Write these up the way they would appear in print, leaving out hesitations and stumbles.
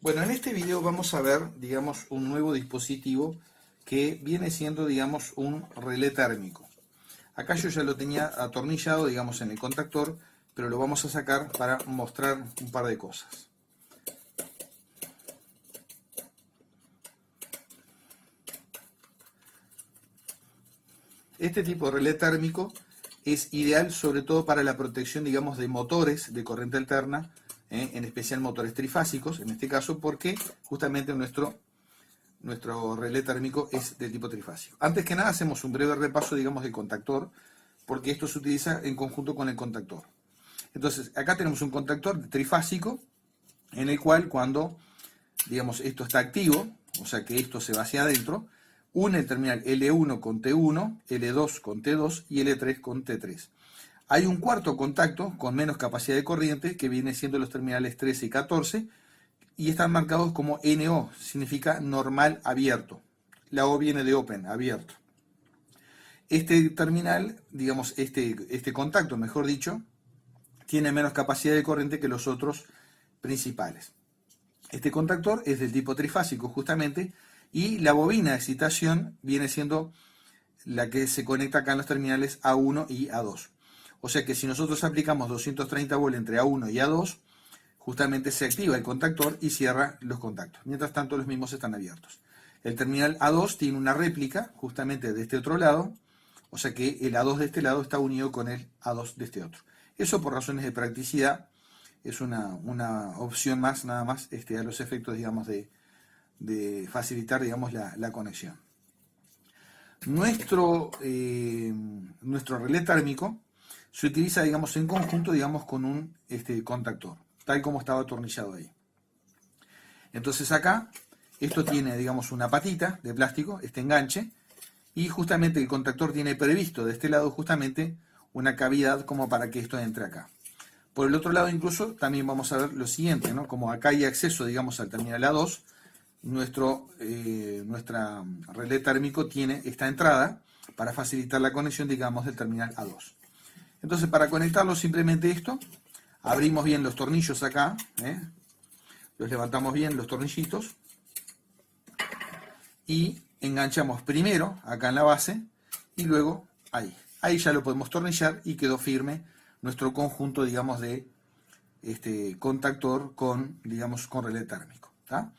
Bueno, en este video vamos a ver, digamos, un nuevo dispositivo que viene siendo, digamos, un relé térmico. Acá yo ya lo tenía atornillado, digamos, en el contactor, pero lo vamos a sacar para mostrar un par de cosas. Este tipo de relé térmico es ideal sobre todo para la protección, digamos, de motores de corriente alterna, en especial motores trifásicos, en este caso, porque justamente nuestro relé térmico es de tipo trifásico. Antes que nada hacemos un breve repaso, digamos, del contactor, porque esto se utiliza en conjunto con el contactor. Entonces, acá tenemos un contactor trifásico, en el cual cuando, digamos, esto está activo, o sea que esto se va hacia adentro, une el terminal L1 con T1, L2 con T2 y L3 con T3. Hay un cuarto contacto con menos capacidad de corriente, que viene siendo los terminales 13 y 14, y están marcados como NO, significa normal abierto. La O viene de open, abierto. Este terminal, digamos, este contacto, mejor dicho, tiene menos capacidad de corriente que los otros principales. Este contactor es del tipo trifásico justamente, y la bobina de excitación viene siendo la que se conecta acá en los terminales A1 y A2. O sea que si nosotros aplicamos 230 volt entre A1 y A2, justamente se activa el contactor y cierra los contactos. Mientras tanto, los mismos están abiertos. El terminal A2 tiene una réplica justamente de este otro lado, o sea que el A2 de este lado está unido con el A2 de este otro. Eso por razones de practicidad es una opción más, nada más, a los efectos, digamos, de facilitar, digamos, la conexión. Nuestro relé térmico se utiliza, digamos, en conjunto, digamos, con un contactor, tal como estaba atornillado ahí. Entonces acá, esto tiene, digamos, una patita de plástico, este enganche, y justamente el contactor tiene previsto de este lado justamente una cavidad como para que esto entre acá. Por el otro lado incluso también vamos a ver lo siguiente, ¿no? Como acá hay acceso, digamos, al terminal A2, nuestra relé térmico tiene esta entrada para facilitar la conexión, digamos, del terminal A2. Entonces, para conectarlo simplemente esto, abrimos bien los tornillos acá, los levantamos bien los tornillitos y enganchamos primero acá en la base y luego ahí. Ahí ya lo podemos tornillar y quedó firme nuestro conjunto, digamos, de contactor con, digamos, con relé térmico, ¿tá?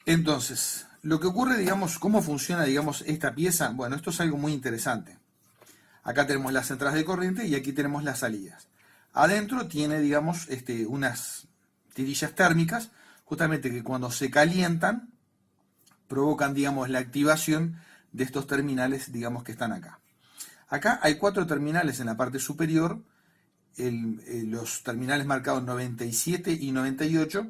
Entonces, lo que ocurre, digamos, cómo funciona, digamos, esta pieza, bueno, esto es algo muy interesante. Acá tenemos las entradas de corriente y aquí tenemos las salidas. Adentro tiene, digamos, unas tirillas térmicas, justamente que cuando se calientan, provocan, digamos, la activación de estos terminales, digamos, que están acá. Acá hay 4 terminales en la parte superior, los terminales marcados 97 y 98,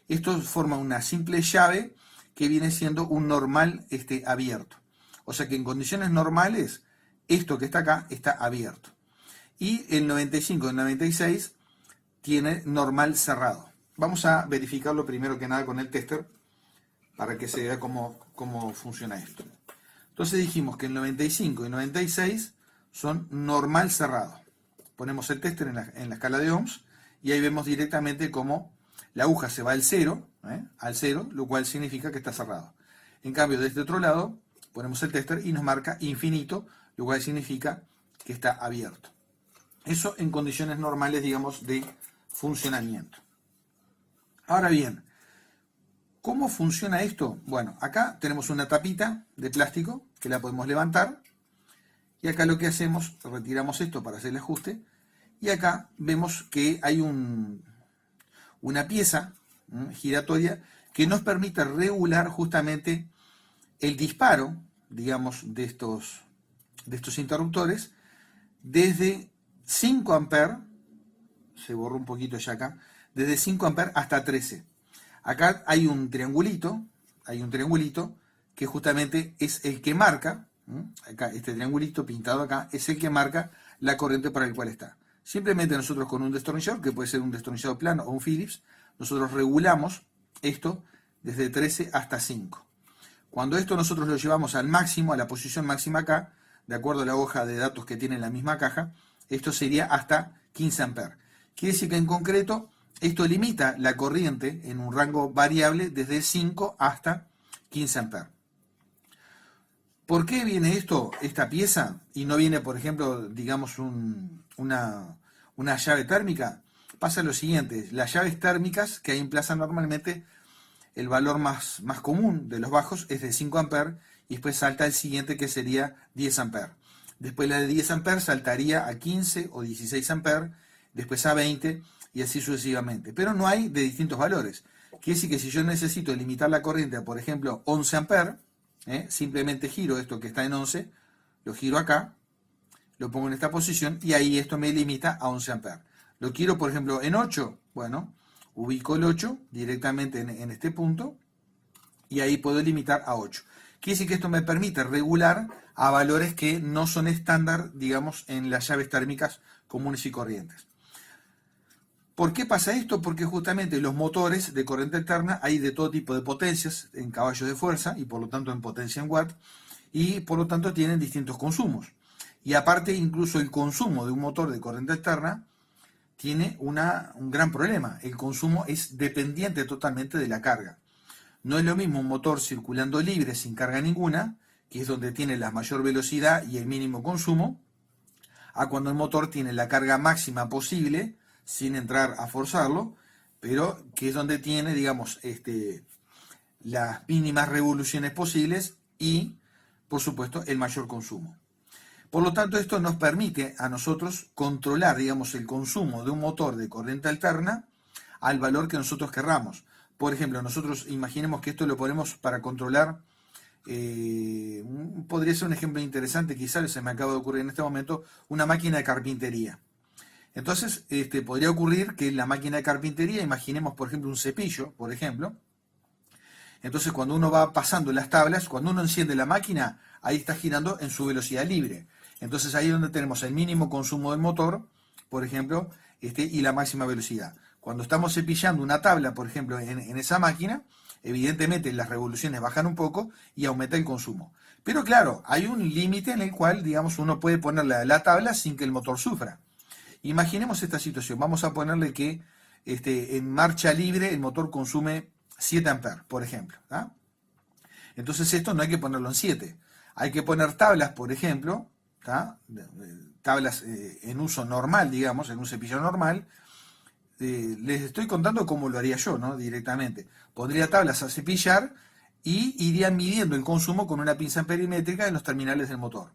estos forman una simple llave que viene siendo un normal abierto. O sea que en condiciones normales, esto que está acá está abierto. Y el 95 y el 96 tiene normal cerrado. Vamos a verificarlo primero que nada con el tester para que se vea cómo funciona esto. Entonces dijimos que el 95 y 96 son normal cerrado. Ponemos el tester en la escala de ohms y ahí vemos directamente cómo la aguja se va al 0, lo cual significa que está cerrado. En cambio, de este otro lado, ponemos el tester y nos marca infinito, lo cual significa que está abierto. Eso en condiciones normales, digamos, de funcionamiento. Ahora bien, ¿cómo funciona esto? Bueno, acá tenemos una tapita de plástico que la podemos levantar. Y acá lo que hacemos, retiramos esto para hacer el ajuste. Y acá vemos que hay una pieza giratoria que nos permite regular justamente el disparo, digamos, de estos interruptores desde 5 amperes, se borró un poquito ya acá, desde 5 amperes hasta 13. Acá hay un triangulito que justamente es el que marca, acá este triangulito pintado acá, es el que marca la corriente para el cual está. Simplemente nosotros con un destornillador, que puede ser un destornillador plano o un Phillips, nosotros regulamos esto desde 13 hasta 5. Cuando esto nosotros lo llevamos al máximo, a la posición máxima acá, de acuerdo a la hoja de datos que tiene en la misma caja, esto sería hasta 15 amperes. Quiere decir que en concreto Esto limita la corriente en un rango variable desde 5 hasta 15 amperes. ¿Por qué viene esta pieza, y no viene, por ejemplo, digamos, una llave térmica? Pasa lo siguiente: las llaves térmicas que hay en plaza normalmente, el valor más común de los bajos es de 5 amperes, y después salta el siguiente, que sería 10 amperes. Después la de 10 amperes saltaría a 15 o 16 amperes, después a 20 y así sucesivamente. Pero no hay de distintos valores. Quiere decir que si yo necesito limitar la corriente a, por ejemplo, 11 amperes, simplemente giro esto que está en 11, lo giro acá, lo pongo en esta posición y ahí esto me limita a 11 amperes. Lo quiero, por ejemplo, en 8, bueno, ubico el 8 directamente en este punto y ahí puedo limitar a 8. Quiere decir que esto me permite regular a valores que no son estándar, digamos, en las llaves térmicas comunes y corrientes. ¿Por qué pasa esto? Porque justamente los motores de corriente alterna hay de todo tipo de potencias en caballos de fuerza y por lo tanto en potencia en watt, y por lo tanto tienen distintos consumos. Y aparte, incluso el consumo de un motor de corriente alterna tiene un gran problema. El consumo es dependiente totalmente de la carga. No es lo mismo un motor circulando libre sin carga ninguna, que es donde tiene la mayor velocidad y el mínimo consumo, a cuando el motor tiene la carga máxima posible sin entrar a forzarlo, pero que es donde tiene, digamos, las mínimas revoluciones posibles y, por supuesto, el mayor consumo. Por lo tanto, esto nos permite a nosotros controlar, digamos, el consumo de un motor de corriente alterna al valor que nosotros querramos. Por ejemplo, nosotros imaginemos que esto lo ponemos para controlar, podría ser un ejemplo interesante, quizás se me acaba de ocurrir en este momento, una máquina de carpintería. Entonces, podría ocurrir que la máquina de carpintería, imaginemos por ejemplo un cepillo, por ejemplo. Entonces, cuando uno va pasando las tablas, cuando uno enciende la máquina, ahí está girando en su velocidad libre. Entonces, ahí es donde tenemos el mínimo consumo del motor, por ejemplo, y la máxima velocidad. Cuando estamos cepillando una tabla, por ejemplo, en esa máquina, evidentemente las revoluciones bajan un poco y aumenta el consumo. Pero claro, hay un límite en el cual, digamos, uno puede poner la tabla sin que el motor sufra. Imaginemos esta situación. Vamos a ponerle que en marcha libre el motor consume 7 amperes, por ejemplo. ¿Ah? Entonces esto no hay que ponerlo en 7. Hay que poner tablas, por ejemplo, ¿tá? Tablas en uso normal, digamos, en un cepillo normal. Les estoy contando cómo lo haría yo, ¿no? Directamente. Pondría tablas a cepillar y iría midiendo el consumo con una pinza perimétrica en los terminales del motor.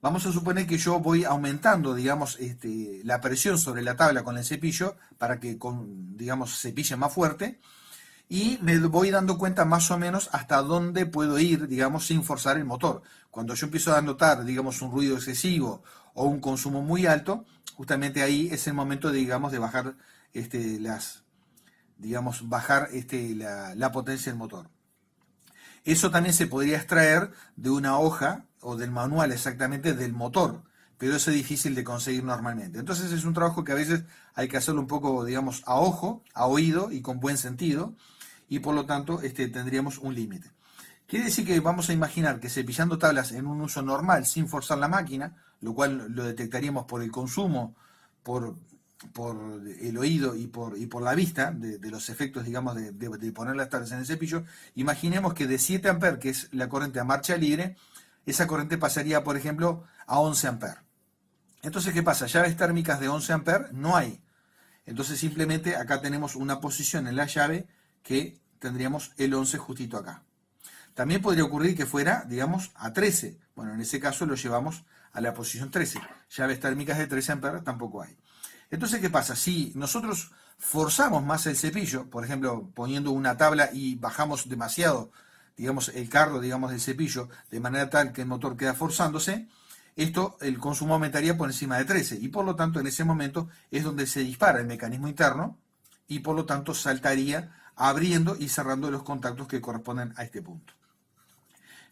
Vamos a suponer que yo voy aumentando, digamos, la presión sobre la tabla con el cepillo para que, digamos, cepille más fuerte, y me voy dando cuenta más o menos hasta dónde puedo ir, digamos, sin forzar el motor. Cuando yo empiezo a notar, digamos, un ruido excesivo o un consumo muy alto, justamente ahí es el momento, digamos, de bajar la potencia del motor. Eso también se podría extraer de una hoja o del manual exactamente del motor, pero eso es difícil de conseguir normalmente. Entonces es un trabajo que a veces hay que hacerlo un poco, digamos, a ojo, a oído y con buen sentido, y por lo tanto tendríamos un límite. Quiere decir que vamos a imaginar que cepillando tablas en un uso normal sin forzar la máquina, lo cual lo detectaríamos por el consumo, por el oído y por la vista de los efectos, digamos, de poner las tablas en el cepillo. Imaginemos que de 7 amperes, que es la corriente a marcha libre, esa corriente pasaría, por ejemplo, a 11 amperes. Entonces, ¿qué pasa? Llaves térmicas de 11 amperes no hay. Entonces, simplemente acá tenemos una posición en la llave que tendríamos el 11 justito acá. También podría ocurrir que fuera, digamos, a 13. Bueno, en ese caso lo llevamos a la posición 13. Llaves térmicas de 13 amperes tampoco hay. Entonces, ¿qué pasa? Si nosotros forzamos más el cepillo, por ejemplo, poniendo una tabla y bajamos demasiado, digamos, el carro, digamos, del cepillo, de manera tal que el motor queda forzándose, el consumo aumentaría por encima de 13, y por lo tanto en ese momento es donde se dispara el mecanismo interno y por lo tanto saltaría abriendo y cerrando los contactos que corresponden a este punto.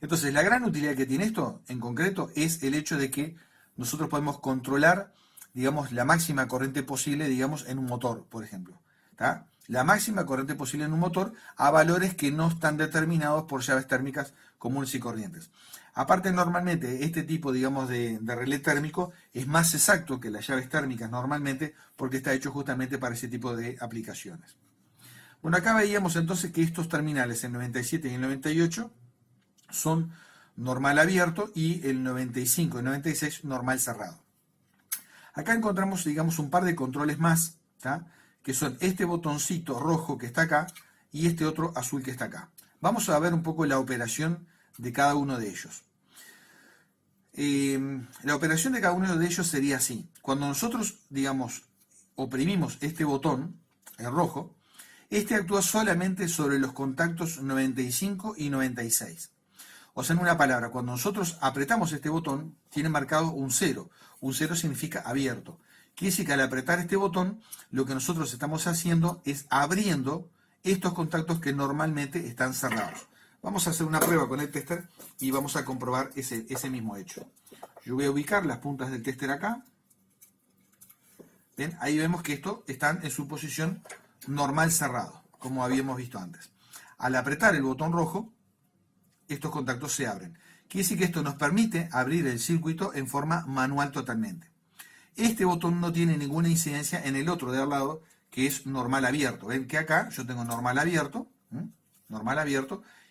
Entonces, la gran utilidad que tiene esto en concreto es el hecho de que nosotros podemos controlar, digamos, la máxima corriente posible, digamos, en un motor, por ejemplo. ¿Tá? La máxima corriente posible en un motor a valores que no están determinados por llaves térmicas comunes y corrientes. Aparte, normalmente este tipo, digamos, de relé térmico es más exacto que las llaves térmicas normalmente porque está hecho justamente para ese tipo de aplicaciones. Bueno, acá veíamos entonces que estos terminales, el 97 y el 98, son normal abierto y el 95 y el 96 normal cerrado. Acá encontramos, digamos, un par de controles más, ¿tá? Que son este botoncito rojo que está acá y este otro azul que está acá. Vamos a ver un poco la operación de cada uno de ellos. La operación de cada uno de ellos sería así. Cuando nosotros, digamos, oprimimos este botón, el rojo, este actúa solamente sobre los contactos 95 y 96. O sea, en una palabra, cuando nosotros apretamos este botón, tiene marcado un 0. Un 0 significa abierto. Quiere decir que al apretar este botón, lo que nosotros estamos haciendo es abriendo estos contactos que normalmente están cerrados. Vamos a hacer una prueba con el tester y vamos a comprobar ese mismo hecho. Yo voy a ubicar las puntas del tester acá. ¿Ven? Ahí vemos que estos están en su posición normal cerrado, como habíamos visto antes. Al apretar el botón rojo, estos contactos se abren. Quiere decir que esto nos permite abrir el circuito en forma manual totalmente. Este botón no tiene ninguna incidencia en el otro de al lado, que es normal abierto. Ven que acá yo tengo normal abierto,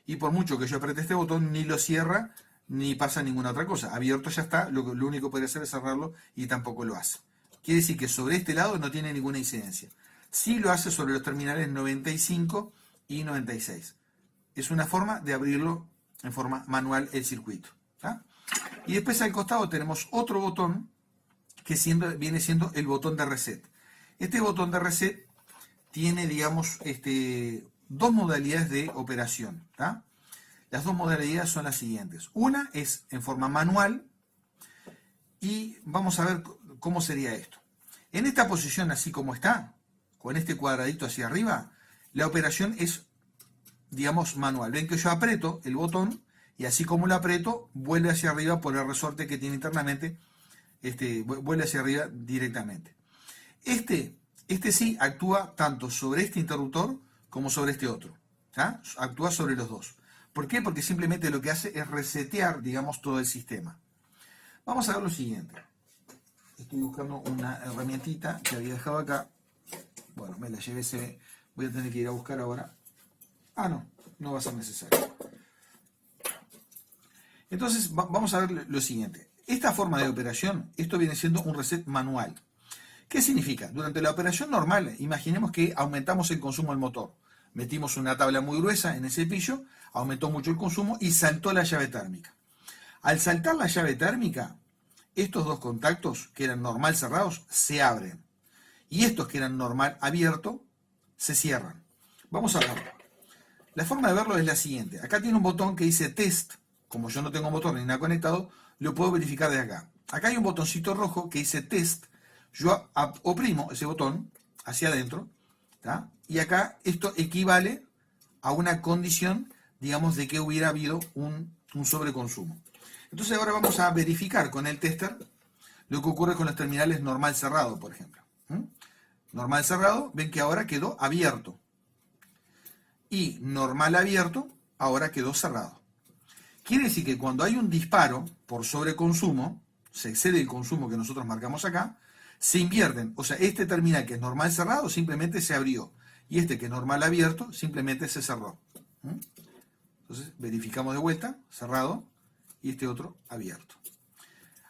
y por mucho que yo apriete este botón, ni lo cierra, ni pasa ninguna otra cosa. Abierto ya está, lo único que puede hacer es cerrarlo y tampoco lo hace. Quiere decir que sobre este lado no tiene ninguna incidencia. Sí lo hace sobre los terminales 95 y 96. Es una forma de abrirlo en forma manual el circuito. ¿Tá? Y después al costado tenemos otro botón que viene siendo el botón de reset. Este botón de reset tiene, digamos, dos modalidades de operación. ¿Tá? Las dos modalidades son las siguientes. Una es en forma manual y vamos a ver cómo sería esto. En esta posición así como está, con este cuadradito hacia arriba, la operación es, digamos, manual. Ven que yo aprieto el botón y así como lo aprieto, vuelve hacia arriba por el resorte que tiene internamente, vuelve hacia arriba directamente. Este sí actúa tanto sobre este interruptor como sobre este otro. ¿Tá? Actúa sobre los dos. ¿Por qué? Porque simplemente lo que hace es resetear, digamos, todo el sistema. Vamos a ver lo siguiente. Estoy buscando una herramientita que había dejado acá. Bueno, me la llevé, voy a tener que ir a buscar ahora. Ah, no va a ser necesario. Entonces, vamos a ver lo siguiente. Esta forma de operación, esto viene siendo un reset manual. ¿Qué significa? Durante la operación normal, imaginemos que aumentamos el consumo del motor. Metimos una tabla muy gruesa en ese pillo, aumentó mucho el consumo y saltó la llave térmica. Al saltar la llave térmica, estos dos contactos, que eran normal cerrados, se abren. Y estos que eran normal abierto, se cierran. Vamos a verlo. La forma de verlo es la siguiente. Acá tiene un botón que dice test. Como yo no tengo motor ni nada conectado, lo puedo verificar de acá. Acá hay un botoncito rojo que dice test. Yo oprimo ese botón hacia adentro. ¿Tá? Y acá esto equivale a una condición, digamos, de que hubiera habido un sobreconsumo. Entonces ahora vamos a verificar con el tester lo que ocurre con los terminales normal cerrado, por ejemplo. Normal cerrado, ven que ahora quedó abierto. Y normal abierto, ahora quedó cerrado. Quiere decir que cuando hay un disparo por sobreconsumo, se excede el consumo que nosotros marcamos acá, se invierten. O sea, este terminal que es normal cerrado simplemente se abrió. Y este que es normal abierto simplemente se cerró. Entonces verificamos de vuelta, cerrado, y este otro abierto.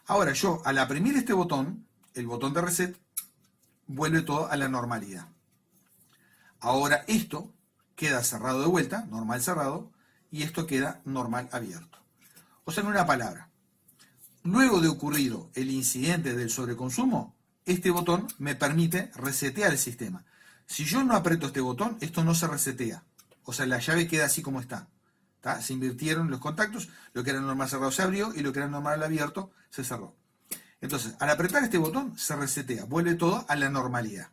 Ahora yo, al oprimir este botón, el botón de reset, vuelve todo a la normalidad. Ahora esto queda cerrado de vuelta, normal cerrado, y esto queda normal abierto. O sea, en una palabra, luego de ocurrido el incidente del sobreconsumo, este botón me permite resetear el sistema. Si yo no aprieto este botón, esto no se resetea. O sea, la llave queda así como está. ¿Tá? Se invirtieron los contactos, lo que era normal cerrado se abrió y lo que era normal abierto se cerró. Entonces, al apretar este botón, se resetea, vuelve todo a la normalidad.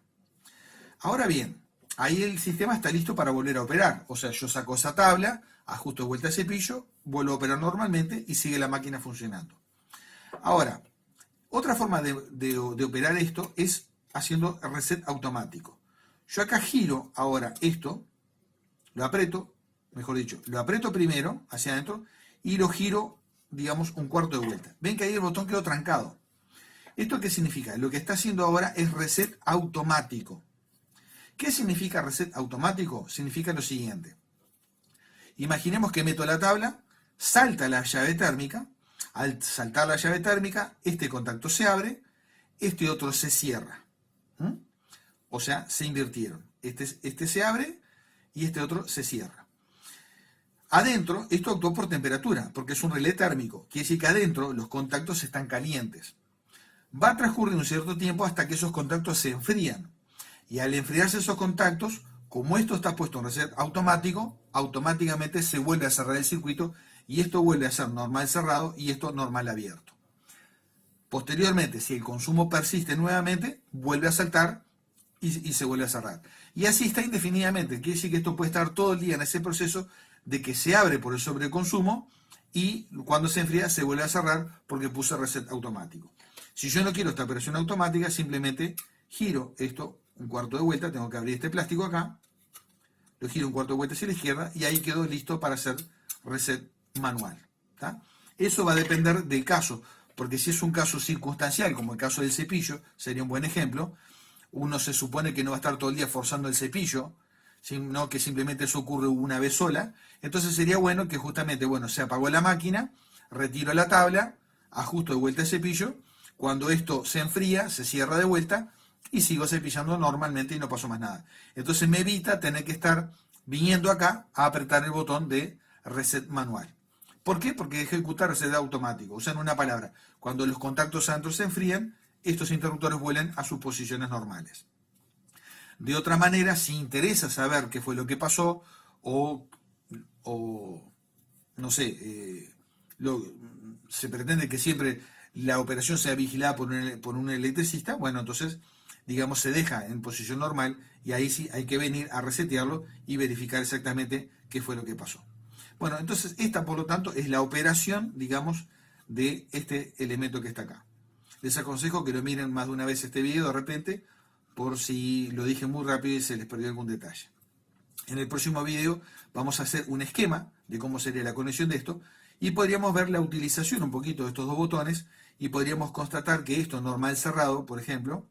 Ahora bien, ahí el sistema está listo para volver a operar. O sea, yo saco esa tabla, ajusto de vuelta ese pillo, vuelvo a operar normalmente y sigue la máquina funcionando. Ahora, otra forma de operar esto es haciendo reset automático. Yo acá giro ahora esto, lo aprieto, mejor dicho, lo aprieto primero hacia adentro y lo giro digamos, un cuarto de vuelta. Ven que ahí el botón quedó trancado. ¿Esto qué significa? Lo que está haciendo ahora es reset automático. ¿Qué significa reset automático? Significa lo siguiente. Imaginemos que meto la tabla, salta la llave térmica. Al saltar la llave térmica, este contacto se abre, este otro se cierra. O sea, se invirtieron. Este se abre y este otro se cierra. Adentro, esto actuó por temperatura, porque es un relé térmico. Quiere decir que adentro los contactos están calientes. Va a transcurrir un cierto tiempo hasta que esos contactos se enfrían. Y al enfriarse esos contactos, como esto está puesto en reset automático, automáticamente se vuelve a cerrar el circuito y esto vuelve a ser normal cerrado y esto normal abierto. Posteriormente, si el consumo persiste nuevamente, vuelve a saltar y se vuelve a cerrar. Y así está indefinidamente. Quiere decir que esto puede estar todo el día en ese proceso de que se abre por el sobreconsumo y cuando se enfría se vuelve a cerrar porque puse reset automático. Si yo no quiero esta operación automática, simplemente giro esto un cuarto de vuelta, tengo que abrir este plástico acá, lo giro un cuarto de vuelta hacia la izquierda y ahí quedó listo para hacer reset manual. ¿Tá? Eso va a depender del caso, porque si es un caso circunstancial, como el caso del cepillo, sería un buen ejemplo, uno se supone que no va a estar todo el día forzando el cepillo, sino que simplemente eso ocurre una vez sola, entonces sería bueno que justamente, bueno, se apagó la máquina, retiro la tabla, ajusto de vuelta el cepillo, cuando esto se enfría, se cierra de vuelta y sigo cepillando normalmente y no pasó más nada. Entonces me evita tener que estar viniendo acá a apretar el botón de reset manual. ¿Por qué? Porque ejecuta reset automático. O sea, en una palabra, cuando los contactos adentro se enfrían, estos interruptores vuelven a sus posiciones normales. De otra manera, si interesa saber qué fue lo que pasó o no sé, se pretende que siempre la operación sea vigilada por un electricista, bueno, entonces, digamos, se deja en posición normal y ahí sí hay que venir a resetearlo y verificar exactamente qué fue lo que pasó. Bueno, entonces esta, por lo tanto, es la operación, digamos, de este elemento que está acá. Les aconsejo que lo miren más de una vez este video de repente, por si lo dije muy rápido y se les perdió algún detalle. En el próximo video vamos a hacer un esquema de cómo sería la conexión de esto y podríamos ver la utilización un poquito de estos dos botones y podríamos constatar que esto normal cerrado, por ejemplo,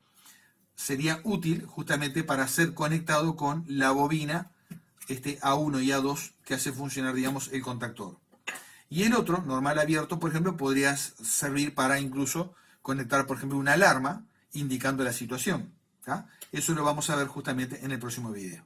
sería útil justamente para ser conectado con la bobina A1 y A2 que hace funcionar, digamos, el contactor. Y el otro, normal abierto, por ejemplo, podría servir para incluso conectar, por ejemplo, una alarma indicando la situación. ¿Tá? Eso lo vamos a ver justamente en el próximo video.